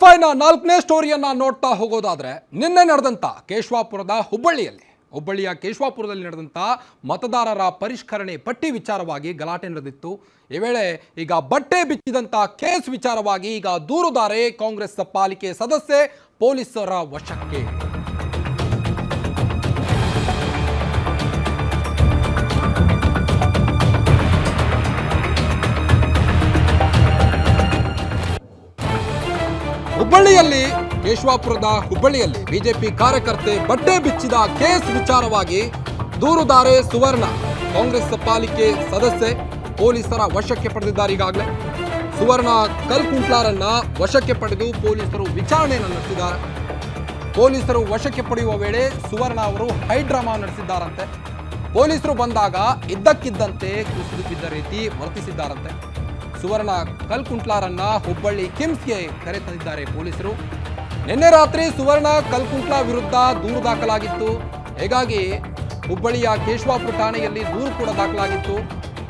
Big 5ನ 4ನೇ ಸ್ಟೋರಿಯನ್ನ ನೋಡ್ತಾ ಹೋಗೋದಾದ್ರೆ ನಿನ್ನೆ ನಡೆದಂತ ಕೇಶವಾಪುರದ ಹುಬ್ಬಳ್ಳಿಯ ಕೇಶವಾಪುರದಲ್ಲಿ ನಡೆದಂತ ಮತದಾರರ ಪರಿಷ್ಕರಣೆ ಪಟ್ಟಿ ವಿಚಾರವಾಗಿ ಗಲಾಟೆ ನಡೆದಿತ್ತು. ಈ ವೇಳೆ ಈಗ ಬಟ್ಟೆ ಬಿಚ್ಚಿದಂತ ಕೇಸ್ ವಿಚಾರವಾಗಿ ಈಗ ದೂರುದಾರೆ ಕಾಂಗ್ರೆಸ್ ಪಾಲಿಕೆ ಸದಸ್ಯೆ ಪೊಲೀಸರ ವಶಕ್ಕೆ. ಹುಬ್ಬಳ್ಳಿಯಲ್ಲಿ ಬಿಜೆಪಿ ಕಾರ್ಯಕರ್ತೆ ಬಟ್ಟೆ ಬಿಚ್ಚಿದ ಕೇಸ್ ವಿಚಾರವಾಗಿ ದೂರುದಾರೆ ಸುವರ್ಣ ಕಾಂಗ್ರೆಸ್ ಪಾಲಿಕೆ ಸದಸ್ಯೆ ಪೊಲೀಸರ ವಶಕ್ಕೆ ಪಡೆದಿದ್ದಾರೆ. ಈಗಾಗಲೇ ಸುವರ್ಣ ಕಲ್ಕುಂಟ್ಲಾರನ್ನ ವಶಕ್ಕೆ ಪಡೆದು ಪೊಲೀಸರು ವಿಚಾರಣೆಯನ್ನು ನಡೆಸಿದ್ದಾರೆ. ಪೊಲೀಸರು ವಶಕ್ಕೆ ಪಡೆಯುವ ವೇಳೆ ಸುವರ್ಣ ಅವರು ಹೈಡ್ರಾಮಾ ನಡೆಸಿದ್ದಾರಂತೆ. ಪೊಲೀಸರು ಬಂದಾಗ ಇದ್ದಕ್ಕಿದ್ದಂತೆ ಕುಸಿದು ಬಿದ್ದ ರೀತಿ ವರ್ತಿಸಿದ್ದಾರಂತೆ. ಸುವರ್ಣ ಕಲ್ಕುಂಟ್ಲಾರನ್ನ ಹುಬ್ಬಳ್ಳಿ ಕಿಮ್ಸ್ಗೆ ಕರೆ ತಂದಿದ್ದಾರೆ ಪೊಲೀಸರು. ನಿನ್ನೆ ರಾತ್ರಿ ಸುವರ್ಣ ಕಲ್ಕುಂಟ್ಲಾ ವಿರುದ್ಧ ದೂರು ದಾಖಲಾಗಿತ್ತು. ಹೀಗಾಗಿ ಹುಬ್ಬಳ್ಳಿಯ ಕೇಶವಾಪುರ ಠಾಣೆಯಲ್ಲಿ ದೂರು ಕೂಡ ದಾಖಲಾಗಿತ್ತು.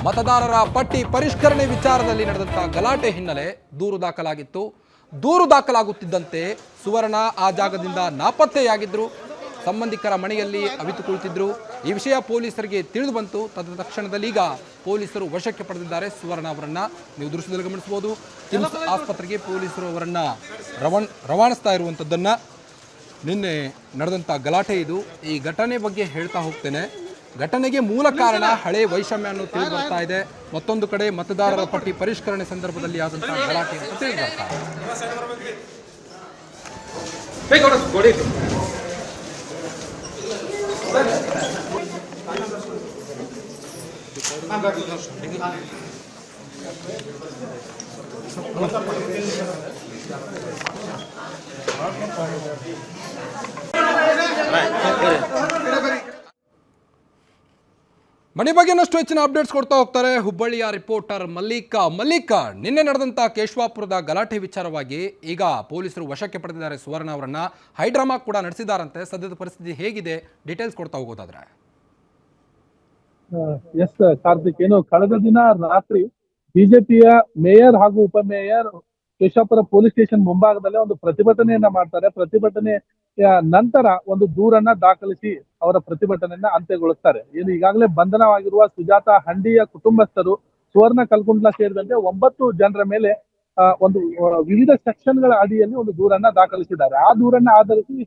ಮತದಾರರ ಪಟ್ಟಿ ಪರಿಷ್ಕರಣೆ ವಿಚಾರದಲ್ಲಿ ನಡೆದಂತಹ ಗಲಾಟೆ ಹಿನ್ನೆಲೆ ದೂರು ದಾಖಲಾಗಿತ್ತು. ದೂರು ದಾಖಲಾಗುತ್ತಿದ್ದಂತೆ ಸುವರ್ಣ ಆ ಜಾಗದಿಂದ ನಾಪತ್ತೆಯಾಗಿದ್ರು. ಸಂಬಂಧಿಕರ ಮನೆಯಲ್ಲಿ ಅವಿತು ಕುಳಿತಿದ್ರು. ಈ ವಿಷಯ ಪೊಲೀಸರಿಗೆ ತಿಳಿದು ಬಂತು. ತಕ್ಷಣದಲ್ಲಿ ಈಗ ಪೊಲೀಸರು ವಶಕ್ಕೆ ಪಡೆದಿದ್ದಾರೆ ಸುವರ್ಣ ಅವರನ್ನ. ನೀವು ದೃಶ್ಯದಲ್ಲಿ ಗಮನಿಸಬಹುದು. ಕಿಮ್ಸ್ ಆಸ್ಪತ್ರೆಗೆ ಪೊಲೀಸರು ಅವರನ್ನ ರವಾನಿಸ್ತಾ ಇರುವಂಥದ್ದನ್ನ. ನಿನ್ನೆ ನಡೆದಂಥ ಗಲಾಟೆ ಇದು. ಈ ಘಟನೆ ಬಗ್ಗೆ ಹೇಳ್ತಾ ಹೋಗ್ತೇನೆ. ಘಟನೆಗೆ ಮೂಲ ಕಾರಣ ಹಳೆ ವೈಷಮ್ಯ ಅನ್ನೋ ತಿಳಿದು ಬರ್ತಾ ಇದೆ. ಮತ್ತೊಂದು ಕಡೆ ಮತದಾರರ ಪಟ್ಟಿ ಪರಿಷ್ಕರಣೆ ಸಂದರ್ಭದಲ್ಲಿ ಆದಂತಹ ಗಲಾಟೆ ಅಂತ ತಿಳಿದು ಬರ್ತಾ ಇದೆ. ಮನೆ ಬಗ್ಗೆ ಇನ್ನಷ್ಟು ಹೆಚ್ಚಿನ ಅಪ್ಡೇಟ್ಸ್ ಕೊಡ್ತಾ ಹೋಗ್ತಾರೆ ಹುಬ್ಬಳ್ಳಿಯ ರಿಪೋರ್ಟರ್ ಮಲ್ಲಿಕಾ. ನಿನ್ನೆ ನಡೆದಂತ ಕೇಶವಾಪುರದ ಗಲಾಟೆ ವಿಚಾರವಾಗಿ ಈಗ ಪೊಲೀಸರು ವಶಕ್ಕೆ ಪಡೆದಿದ್ದಾರೆ ಸುವರ್ಣ ಅವರನ್ನ. ಹೈಡ್ರಾಮಾ ಕೂಡ ನಡೆಸಿದಾರಂತೆ. ಸದ್ಯದ ಪರಿಸ್ಥಿತಿ ಹೇಗಿದೆ ಡೀಟೇಲ್ಸ್ ಕೊಡ್ತಾ ಹೋಗೋದಾದ್ರೆ. ಎಸ್ ಕಾರ್ತಿಕ್, ಏನು ಕಳೆದ ದಿನ ರಾತ್ರಿ ಬಿಜೆಪಿಯ ಮೇಯರ್ ಹಾಗೂ ಉಪಮೇಯರ್ ಕೇಶವಾಪುರ ಪೊಲೀಸ್ ಸ್ಟೇಷನ್ ಮುಂಭಾಗದಲ್ಲೇ ಒಂದು ಪ್ರತಿಭಟನೆಯನ್ನ ಮಾಡ್ತಾರೆ. ಪ್ರತಿಭಟನೆಯ ನಂತರ ಒಂದು ದೂರನ್ನ ದಾಖಲಿಸಿ ಅವರ ಪ್ರತಿಭಟನೆಯನ್ನ ಅಂತ್ಯಗೊಳಿಸ್ತಾರೆ. ಏನು ಈಗಾಗಲೇ ಬಂಧನವಾಗಿರುವ ಸುಜಾತಾ ಹಂಡಿಯ ಕುಟುಂಬಸ್ಥರು ಸುವರ್ಣ ಕಲ್ಕುಂಟ್ಲಾ ಸೇರಿದಂತೆ 9 ಜನರ ಮೇಲೆ ಒಂದು ವಿವಿಧ ಸೆಕ್ಷನ್ಗಳ ಅಡಿಯಲ್ಲಿ ಒಂದು ದೂರನ್ನ ದಾಖಲಿಸಿದ್ದಾರೆ. ಆ ದೂರನ್ನ ಆಧರಿಸಿ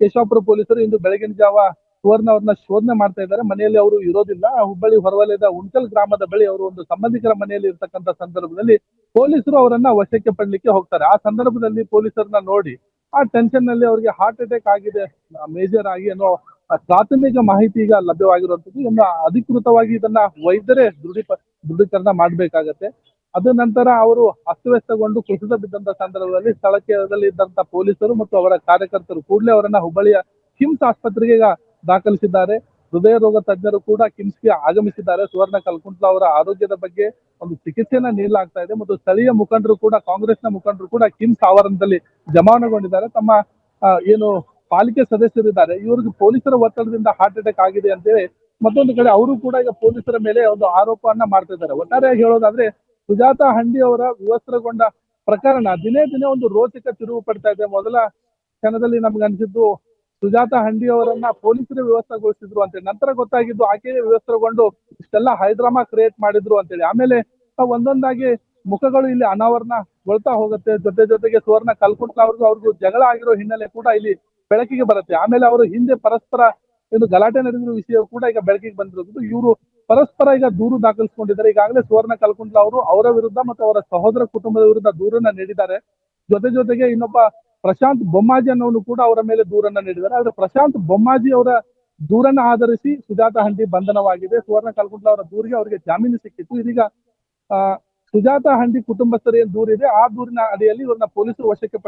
ಕೇಶವಾಪುರ ಪೊಲೀಸರು ಇಂದು ಬೆಳಗಿನ ಜಾವ ಸುವರ್ಣ ಅವ್ರನ್ನ ಶೋಧನೆ ಮಾಡ್ತಾ ಇದ್ದಾರೆ. ಮನೆಯಲ್ಲಿ ಅವರು ಇರೋದಿಲ್ಲ. ಹುಬ್ಬಳ್ಳಿ ಹೊರವಲಯದ ಉಂಟಲ್ ಗ್ರಾಮದ ಬಳಿ ಅವರು ಒಂದು ಸಂಬಂಧಿಕರ ಮನೆಯಲ್ಲಿ ಇರ್ತಕ್ಕಂಥ ಸಂದರ್ಭದಲ್ಲಿ ಪೊಲೀಸರು ಅವರನ್ನ ವಶಕ್ಕೆ ಪಡಲಿಕ್ಕೆ ಹೋಗ್ತಾರೆ. ಆ ಸಂದರ್ಭದಲ್ಲಿ ಪೊಲೀಸರನ್ನ ನೋಡಿ ಆ ಟೆನ್ಷನ್ ನಲ್ಲಿ ಅವರಿಗೆ ಹಾರ್ಟ್ ಅಟ್ಯಾಕ್ ಆಗಿದೆ ಮೇಜರ್ ಆಗಿ ಅನ್ನೋ ಪ್ರಾಥಮಿಕ ಮಾಹಿತಿ ಈಗ ಲಭ್ಯವಾಗಿರುವಂತದ್ದು. ಇನ್ನು ಅಧಿಕೃತವಾಗಿ ಇದನ್ನ ವೈದ್ಯರೇ ದೃಢೀಕರಣ ಮಾಡ್ಬೇಕಾಗತ್ತೆ. ಅದ ನಂತರ ಅವರು ಅಸ್ತವ್ಯಸ್ತಗೊಂಡು ಕುಸಿದು ಬಿದ್ದಂತ ಸಂದರ್ಭದಲ್ಲಿ ಸ್ಥಳಕ್ಕೆ ಇದ್ದಂತ ಪೊಲೀಸರು ಮತ್ತು ಅವರ ಕಾರ್ಯಕರ್ತರು ಕೂಡಲೇ ಅವರನ್ನ ಹುಬ್ಬಳ್ಳಿಯ ಕಿಮ್ಸ್ ಆಸ್ಪತ್ರೆಗೆ ಈಗ ದಾಖಲಿಸಿದ್ದಾರೆ. ಹೃದಯ ರೋಗ ತಜ್ಞರು ಕೂಡ ಕಿಮ್ಸ್ಗೆ ಆಗಮಿಸಿದ್ದಾರೆ. ಸುವರ್ಣ ಕಲ್ಕುಂಟ್ಲಾ ಅವರ ಆರೋಗ್ಯದ ಬಗ್ಗೆ ಒಂದು ಚಿಕಿತ್ಸೆಯನ್ನ ನೀಡಲಾಗ್ತಾ ಇದೆ ಮತ್ತು ಸ್ಥಳೀಯ ಮುಖಂಡರು ಕೂಡ, ಕಾಂಗ್ರೆಸ್ನ ಮುಖಂಡರು ಕೂಡ ಕಿಮ್ಸ್ ಆವರಣದಲ್ಲಿ ಜಮಾವಣೆಗೊಂಡಿದ್ದಾರೆ. ತಮ್ಮ ಏನು ಪಾಲಿಕೆ ಸದಸ್ಯರಿದ್ದಾರೆ ಇವ್ರಿಗೆ ಪೊಲೀಸರ ಒತ್ತಡದಿಂದ ಹಾರ್ಟ್ ಅಟ್ಯಾಕ್ ಆಗಿದೆ ಅಂತೇಳಿ ಮತ್ತೊಂದು ಕಡೆ ಅವರು ಕೂಡ ಈಗ ಪೊಲೀಸರ ಮೇಲೆ ಒಂದು ಆರೋಪವನ್ನ ಮಾಡ್ತಾ ಇದ್ದಾರೆ. ಒಟ್ಟಾರೆಯಾಗಿ ಹೇಳೋದಾದ್ರೆ ಸುಜಾತಾ ಹಂಡಿ ಅವರ ವಿವಸ್ತ್ರಗೊಂಡ ಪ್ರಕರಣ ದಿನೇ ದಿನೇ ಒಂದು ರೋಚಕ ತಿರುವು ಪಡ್ತಾ ಇದೆ. ಮೊದಲ ಕ್ಷಣದಲ್ಲಿ ನಮ್ಗೆ ಅನ್ಸಿದ್ದು ಸುಜಾತಾ ಹಂಡಿ ಅವರನ್ನ ಪೊಲೀಸರೇ ವ್ಯವಸ್ಥೆಗೊಳಿಸಿದ್ರು ಅಂತೇಳಿ. ನಂತರ ಗೊತ್ತಾಗಿದ್ದು ಆಕೆಯೇ ವ್ಯವಸ್ಥೆಗೊಂಡು ಇಷ್ಟೆಲ್ಲ ಹೈಡ್ರಾಮಾ ಕ್ರಿಯೇಟ್ ಮಾಡಿದ್ರು ಅಂತೇಳಿ. ಆಮೇಲೆ ಒಂದೊಂದಾಗಿ ಮುಖಗಳು ಇಲ್ಲಿ ಅನಾವರಣಗೊಳ್ತಾ ಹೋಗುತ್ತೆ. ಜೊತೆಗೆ ಸುವರ್ಣ ಕಲ್ಕುಂಟ್ಲಾ ಅವ್ರಿಗೂ ಜಗಳ ಆಗಿರೋ ಹಿನ್ನೆಲೆ ಕೂಡ ಇಲ್ಲಿ ಬೆಳಕಿಗೆ ಬರುತ್ತೆ. ಆಮೇಲೆ ಅವರು ಹಿಂದೆ ಪರಸ್ಪರ ಏನು ಗಲಾಟೆ ನಡೆದಿರೋ ವಿಷಯ ಕೂಡ ಈಗ ಬೆಳಕಿಗೆ ಬಂದಿರೋದು. ಇವರು ಪರಸ್ಪರ ಈಗ ದೂರು ದಾಖಲಿಸಿಕೊಂಡಿದ್ದಾರೆ. ಈಗಾಗಲೇ ಸುವರ್ಣ ಕಲ್ಕುಂಟ್ಲಾ ಅವರು ಅವರ ವಿರುದ್ಧ ಮತ್ತು ಅವರ ಸಹೋದರ ಕುಟುಂಬದ ವಿರುದ್ಧ ದೂರನ್ನ ನೀಡಿದ್ದಾರೆ. ಜೊತೆಗೆ ಇನ್ನೊಬ್ಬ ಪ್ರಶಾಂತ್ ಬೊಮ್ಮಾಜಿ ಅನ್ನೋನು ಕೂಡ ಅವರ ಮೇಲೆ ದೂರನ್ನ ನೀಡಿದ್ದಾರೆ. ಆದ್ರೆ ಪ್ರಶಾಂತ್ ಬೊಮ್ಮಾಜಿ ಅವರ ದೂರನ್ನ ಆಧರಿಸಿ ಸುಜಾತಾ ಹಂಡಿ ಬಂಧನವಾಗಿದೆ. ಸುವರ್ಣ ಕಲ್ಕುಂಟ್ಲಾ ಅವರ ದೂರಿಗೆ ಅವರಿಗೆ ಜಾಮೀನು ಸಿಕ್ಕಿತ್ತು. ಇದೀಗ ಸುಜಾತಾ ಹಂಡಿ ಕುಟುಂಬಸ್ಥರ ಏನ್ ದೂರಿದೆ ಆ ದೂರಿನ ಅಡಿಯಲ್ಲಿ ಇವ್ರನ್ನ ಪೊಲೀಸರು ವಶಕ್ಕೆ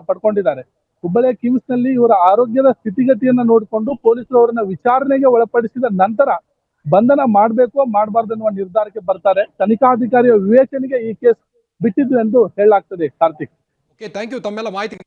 ಪಡ್ಕೊಂಡಿದ್ದಾರೆ. ಹುಬ್ಬಳ್ಳಿಯ ಕಿಮ್ಸ್ ನಲ್ಲಿ ಇವರ ಆರೋಗ್ಯದ ಸ್ಥಿತಿಗತಿಯನ್ನ ನೋಡಿಕೊಂಡು ಪೊಲೀಸರು ಅವರನ್ನ ವಿಚಾರಣೆಗೆ ಒಳಪಡಿಸಿದ ನಂತರ ಬಂಧನ ಮಾಡ್ಬೇಕೋ ಮಾಡಬಾರ್ದು ಎನ್ನುವ ನಿರ್ಧಾರಕ್ಕೆ ಬರ್ತಾರೆ. ತನಿಖಾಧಿಕಾರಿಯ ವಿವೇಚನೆಗೆ ಈ ಕೇಸ್ ಬಿಟ್ಟಿದ್ದು ಎಂದು ಹೇಳಲಾಗ್ತದೆ. ಕಾರ್ತಿಕ್, ಥ್ಯಾಂಕ್ ಯು ತಮ್ಮೆಲ್ಲ ಮಾಹಿತಿ.